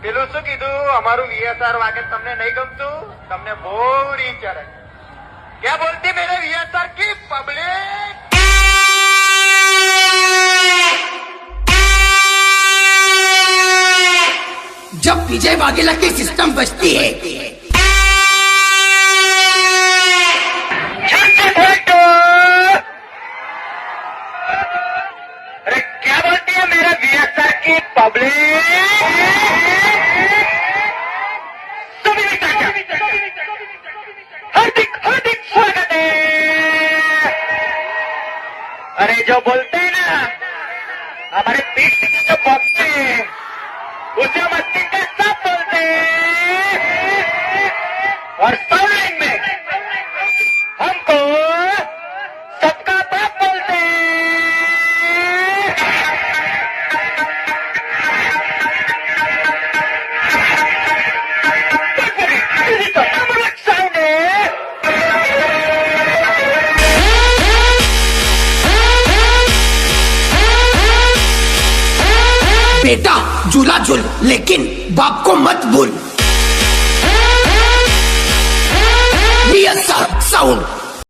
પેલું શું કીધું અમારું વીએસઆર વાગે તમને નહીં ગમતું તમને બહુ રીચ ચડે क्या बोलती मेरे वीएसआर की पब्लिक जब विजय वाघेला की सिस्टम बचती है अरे क्या बोलती है मेरे वीएसआर की पब्लिक हार्दिक हार्दिक स्वागत है अरे जो बोलते हैं ना हमारे पीठ के जो बॉक्स है उसे मस्ती का सब बोलते हैं और साउंड में हमको सबका बाप बोलते हैं तो अलग साउंड है बेटा झूला झूल लेकिन बाप को मत भूल वीएसआर साउंड